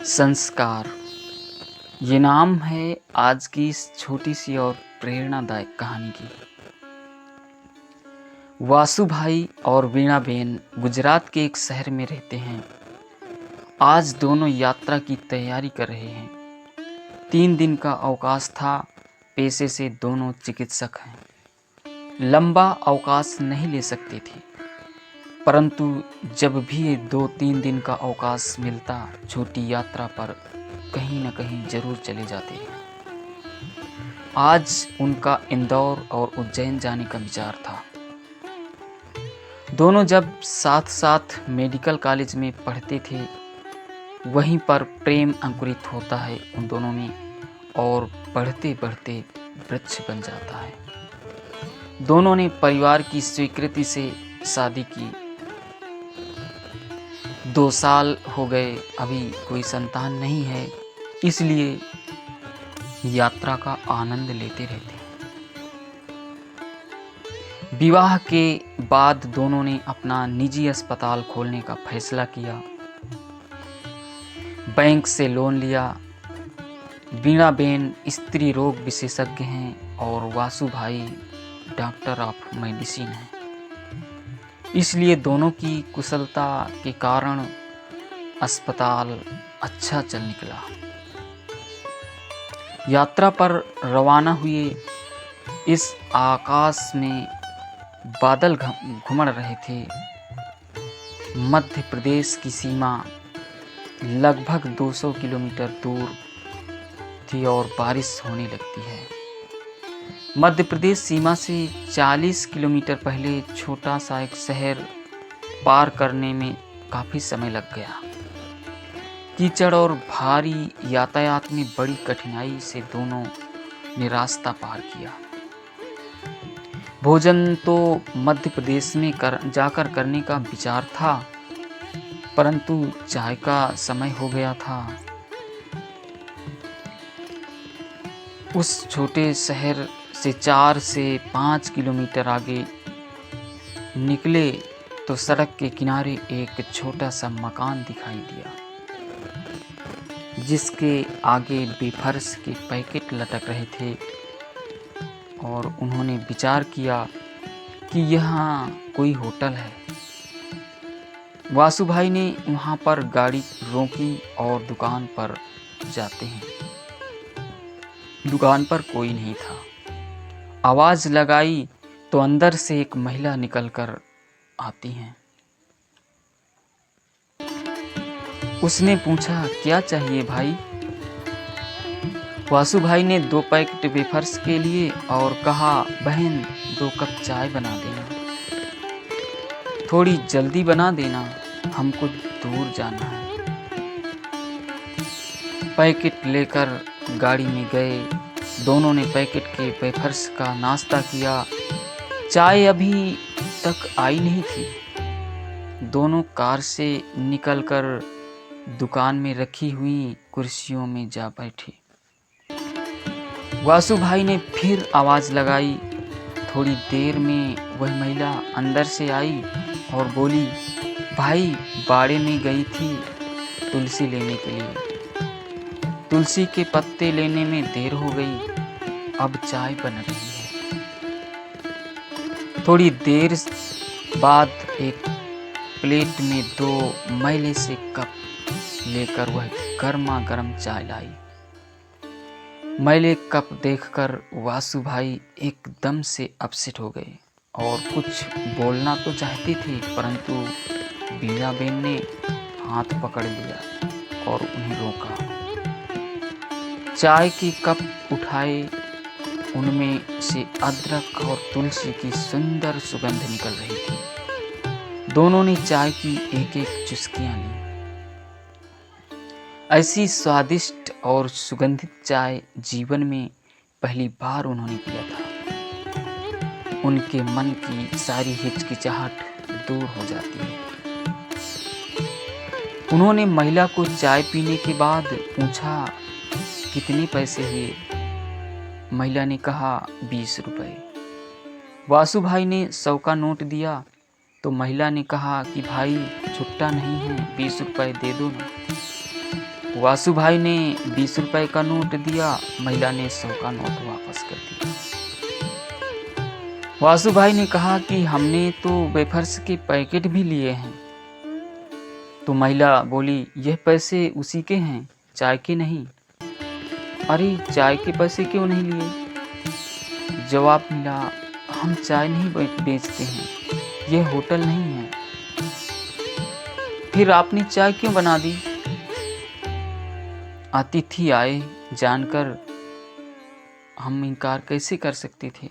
संस्कार, ये नाम है आज की इस छोटी सी और प्रेरणादायक कहानी की। वासु भाई और वीणा बेन गुजरात के एक शहर में रहते हैं। आज दोनों यात्रा की तैयारी कर रहे हैं। 3 दिन का अवकाश था। पेशे से दोनों चिकित्सक हैं। लंबा अवकाश नहीं ले सकते थे, परंतु जब भी 2-3 दिन का अवकाश मिलता, छोटी यात्रा पर कहीं न कहीं जरूर चले जाते हैं। आज उनका इंदौर और उज्जैन जाने का विचार था। दोनों जब साथ साथ मेडिकल कॉलेज में पढ़ते थे, वहीं पर प्रेम अंकुरित होता है उन दोनों में और बढ़ते बढ़ते वृक्ष बन जाता है। दोनों ने परिवार की स्वीकृति से शादी की। 2 साल हो गए, अभी कोई संतान नहीं है, इसलिए यात्रा का आनंद लेते रहते हैं। विवाह के बाद दोनों ने अपना निजी अस्पताल खोलने का फैसला किया। बैंक से लोन लिया। वीणा बेन स्त्री रोग विशेषज्ञ हैं और वासु भाई डॉक्टर ऑफ मेडिसिन हैं। इसलिए दोनों की कुशलता के कारण अस्पताल अच्छा चल निकला। यात्रा पर रवाना हुए। इस आकाश में बादल घुमड़ रहे थे। मध्य प्रदेश की सीमा लगभग 200 किलोमीटर दूर थी और बारिश होने लगती है। मध्य प्रदेश सीमा से 40 किलोमीटर पहले छोटा सा एक शहर पार करने में काफ़ी समय लग गया। कीचड़ और भारी यातायात में बड़ी कठिनाई से दोनों ने रास्ता पार किया। भोजन तो मध्य प्रदेश में जाकर करने का विचार था, परंतु चाय का समय हो गया था। उस छोटे शहर से 4 से 5 किलोमीटर आगे निकले तो सड़क के किनारे एक छोटा सा मकान दिखाई दिया, जिसके आगे वेफर्स के पैकेट लटक रहे थे और उन्होंने विचार किया कि यहाँ कोई होटल है। वासु भाई ने वहाँ पर गाड़ी रोकी और दुकान पर जाते हैं। दुकान पर कोई नहीं था। आवाज़ लगाई तो अंदर से एक महिला निकलकर आती हैं। उसने पूछा, क्या चाहिए भाई? वासु भाई ने 2 पैकेट वेफर्स के लिए और कहा, बहन 2 कप चाय बना देना, थोड़ी जल्दी बना देना, हमको दूर जाना है। पैकेट लेकर गाड़ी में गए। दोनों ने पैकेट के वेफर्स का नाश्ता किया। चाय अभी तक आई नहीं थी। दोनों कार से निकलकर दुकान में रखी हुई कुर्सियों में जा बैठे। वासु भाई ने फिर आवाज़ लगाई। थोड़ी देर में वह महिला अंदर से आई और बोली, भाई बाड़े में गई थी तुलसी लेने के लिए। तुलसी के पत्ते लेने में देर हो गई, अब चाय बन रही है। थोड़ी देर बाद एक प्लेट में 2 मैले से कप लेकर वह गर्मा गर्म चाय लाई। मैले कप देखकर वासु भाई एकदम से अपसेट हो गए और कुछ बोलना तो चाहते थे, परंतु वीणा बेन ने हाथ पकड़ लिया और उन्हें रोका। चाय की कप उठाए, उनमें से अदरक और तुलसी की सुंदर सुगंध निकल रही थी। दोनों ने चाय की एक-एक चुस्कियां ली। ऐसी स्वादिष्ट और सुगंधित चाय जीवन में पहली बार उन्होंने पिया था। उनके मन की सारी हिचकिचाहट दूर हो जाती है। उन्होंने महिला को चाय पीने के बाद पूछा, कितने पैसे हुए? महिला ने कहा, 20 रुपए। वासु भाई ने 100 का नोट दिया तो महिला ने कहा कि भाई छुट्टा नहीं है, 20 रुपए दे दो ना। वासु भाई ने 20 रुपए का नोट दिया, महिला ने 100 का नोट वापस कर दिया। वासु भाई ने कहा कि हमने तो वेफर्स के पैकेट भी लिए हैं। तो महिला बोली, यह पैसे उसी के हैं, चाय के नहीं। अरे, चाय के पैसे क्यों नहीं लिए? जवाब मिला, हम चाय नहीं बेचते हैं, यह होटल नहीं है। फिर आपने चाय क्यों बना दी? अतिथि आए जानकर हम इनकार कैसे कर सकते थे?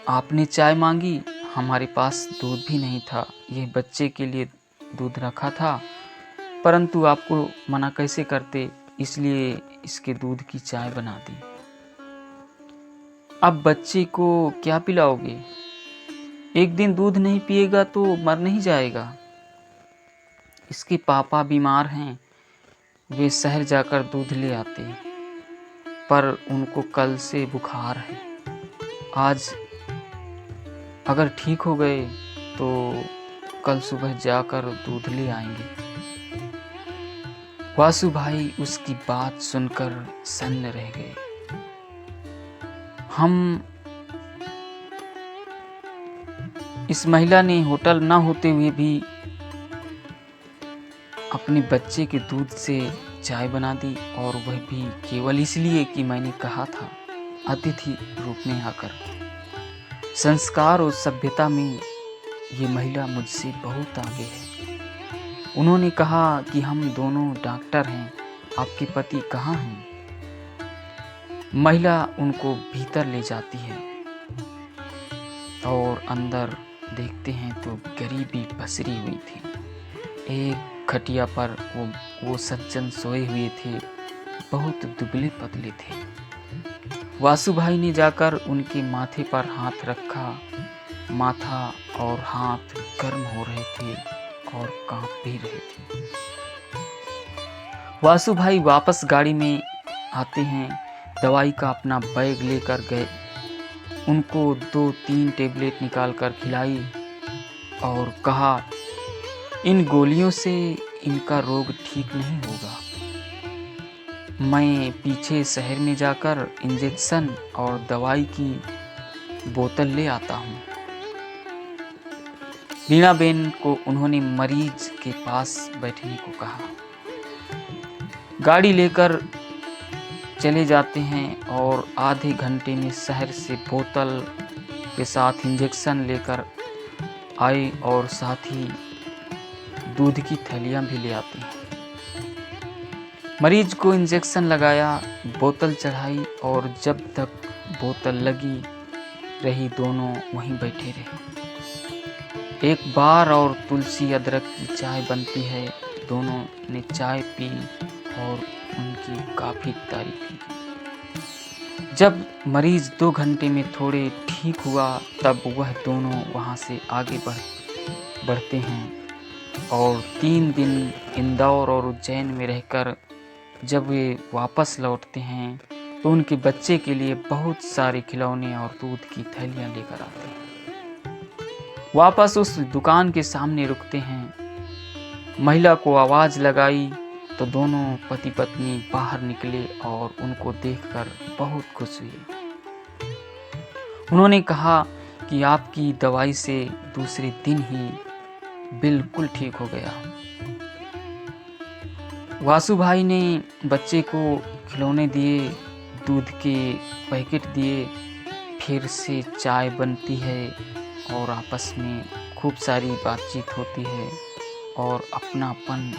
आपने चाय मांगी, हमारे पास दूध भी नहीं था, यह बच्चे के लिए दूध रखा था, परंतु आपको मना कैसे करते, इसलिए इसके दूध की चाय बना दी। अब बच्चे को क्या पिलाओगे? एक दिन दूध नहीं पिएगा तो मर नहीं जाएगा। इसके पापा बीमार हैं, वे शहर जाकर दूध ले आते, पर उनको कल से बुखार है। आज अगर ठीक हो गए तो कल सुबह जाकर दूध ले आएंगे। वासु भाई उसकी बात सुनकर सन्न रह गए। इस महिला ने होटल न होते हुए भी अपने बच्चे के दूध से चाय बना दी, और वह भी केवल इसलिए कि मैंने कहा था, अतिथि रूप में आकर। संस्कार और सभ्यता में ये महिला मुझसे बहुत आगे है। उन्होंने कहा कि हम दोनों डॉक्टर हैं, आपके पति कहाँ हैं? महिला उनको भीतर ले जाती है और अंदर देखते हैं तो गरीबी पसरी हुई थी। एक खटिया पर वो सज्जन सोए हुए थे, बहुत दुबले पतले थे। वासु भाई ने जाकर उनके माथे पर हाथ रखा। माथा और हाथ गर्म हो रहे थे और कांप भी रहे थे। वासु भाई वापस गाड़ी में आते हैं, दवाई का अपना बैग लेकर गए। उनको 2-3 टेबलेट निकाल कर खिलाई और कहा, इन गोलियों से इनका रोग ठीक नहीं होगा। मैं पीछे शहर में जाकर इंजेक्शन और दवाई की बोतल ले आता हूँ। वीणाबेन को उन्होंने मरीज के पास बैठने को कहा। गाड़ी लेकर चले जाते हैं और आधे घंटे में शहर से बोतल के साथ इंजेक्शन लेकर आए और साथ ही दूध की थैलियाँ भी ले आते हैं। मरीज को इंजेक्शन लगाया, बोतल चढ़ाई और जब तक बोतल लगी रही दोनों वहीं बैठे रहे। एक बार और तुलसी अदरक की चाय बनती है। दोनों ने चाय पी और उनकी काफ़ी तारीफ की। जब मरीज 2 घंटे में थोड़े ठीक हुआ तब वह दोनों वहाँ से आगे बढ़ते हैं और 3 दिन इंदौर और उज्जैन में रहकर जब वे वापस लौटते हैं तो उनके बच्चे के लिए बहुत सारे खिलौने और दूध की थैलियाँ लेकर आते हैं। वापस उस दुकान के सामने रुकते हैं। महिला को आवाज़ लगाई तो दोनों पति पत्नी बाहर निकले और उनको देखकर बहुत खुश हुए। उन्होंने कहा कि आपकी दवाई से दूसरे दिन ही बिल्कुल ठीक हो गया। वासु भाई ने बच्चे को खिलौने दिए, दूध के पैकेट दिए, फिर से चाय बनती है और आपस में खूब सारी बातचीत होती है और अपनापन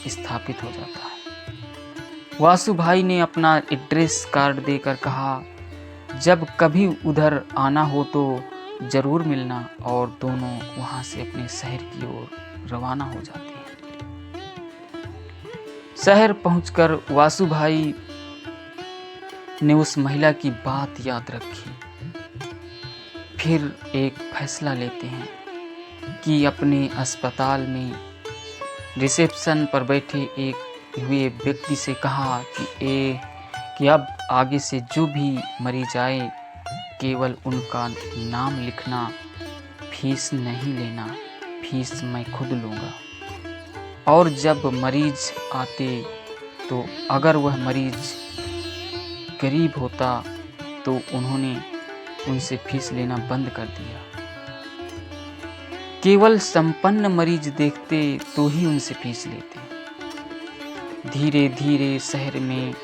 स्थापित हो जाता है। वासु भाई ने अपना एड्रेस कार्ड देकर कहा, जब कभी उधर आना हो तो ज़रूर मिलना, और दोनों वहाँ से अपने शहर की ओर रवाना हो जाते हैं। शहर पहुंचकर वासु भाई ने उस महिला की बात याद रखी। फिर एक फैसला लेते हैं कि अपने अस्पताल में रिसेप्शन पर बैठे एक हुए व्यक्ति से कहा कि अब आगे से जो भी मरीज आए केवल उनका नाम लिखना, फीस नहीं लेना, फीस मैं खुद लूँगा। और जब मरीज आते तो अगर वह मरीज गरीब होता तो उन्होंने उनसे फीस लेना बंद कर दिया। केवल संपन्न मरीज देखते तो ही उनसे फीस लेते। धीरे धीरे शहर में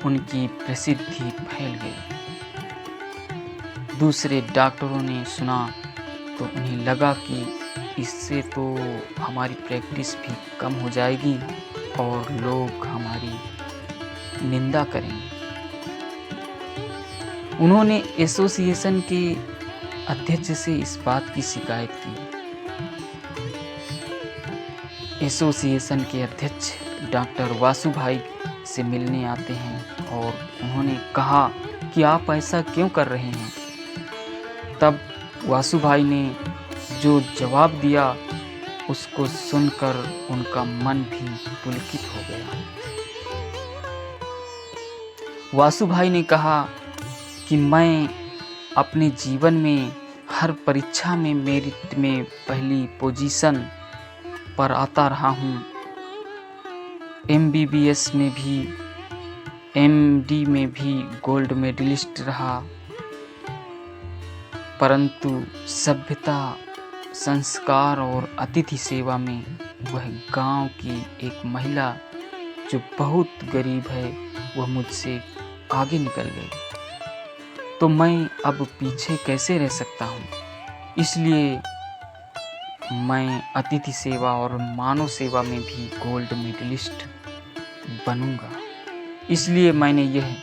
उनकी प्रसिद्धि फैल गई। दूसरे डॉक्टरों ने सुना तो उन्हें लगा कि इससे तो हमारी प्रैक्टिस भी कम हो जाएगी और लोग हमारी निंदा करेंगे। उन्होंने एसोसिएशन के अध्यक्ष से इस बात की शिकायत की। एसोसिएशन के अध्यक्ष डॉक्टर वासुभाई से मिलने आते हैं और उन्होंने कहा कि आप ऐसा क्यों कर रहे हैं। तब वासुभाई ने जो जवाब दिया उसको सुनकर उनका मन भी पुलकित हो गया। वासुभाई ने कहा कि मैं अपने जीवन में हर परीक्षा में मेरिट में पहली पोजीशन पर आता रहा हूँ। MBBS में भी, MD में भी गोल्ड मेडलिस्ट रहा, परंतु सभ्यता, संस्कार और अतिथि सेवा में वह गांव की एक महिला जो बहुत गरीब है वह मुझसे आगे निकल गई। तो मैं अब पीछे कैसे रह सकता हूँ। इसलिए मैं अतिथि सेवा और मानव सेवा में भी गोल्ड मेडलिस्ट बनूंगा। इसलिए मैंने यह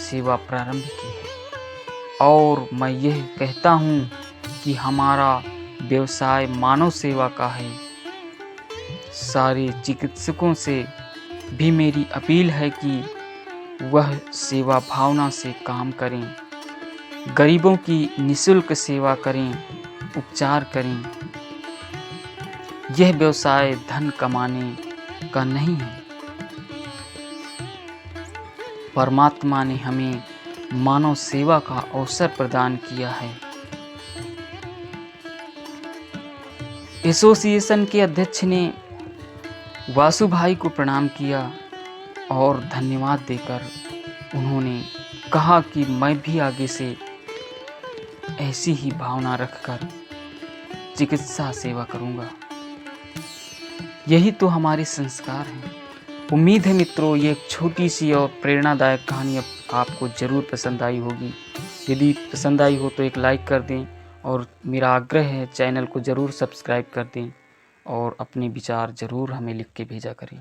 सेवा प्रारंभ की है और मैं यह कहता हूँ कि हमारा व्यवसाय मानव सेवा का है। सारे चिकित्सकों से भी मेरी अपील है कि वह सेवा भावना से काम करें, गरीबों की निःशुल्क सेवा करें, उपचार करें। यह व्यवसाय धन कमाने का नहीं है। परमात्मा ने हमें मानव सेवा का अवसर प्रदान किया है। एसोसिएशन के अध्यक्ष ने वासुभाई को प्रणाम किया और धन्यवाद देकर उन्होंने कहा कि मैं भी आगे से ऐसी ही भावना रखकर चिकित्सा सेवा करूंगा। यही तो हमारे संस्कार हैं। उम्मीद है मित्रों ये एक छोटी सी और प्रेरणादायक कहानी आपको ज़रूर पसंद आई होगी। यदि पसंद आई हो तो एक लाइक कर दें और मेरा आग्रह है चैनल को ज़रूर सब्सक्राइब कर दें और अपने विचार ज़रूर हमें लिख के भेजा करें।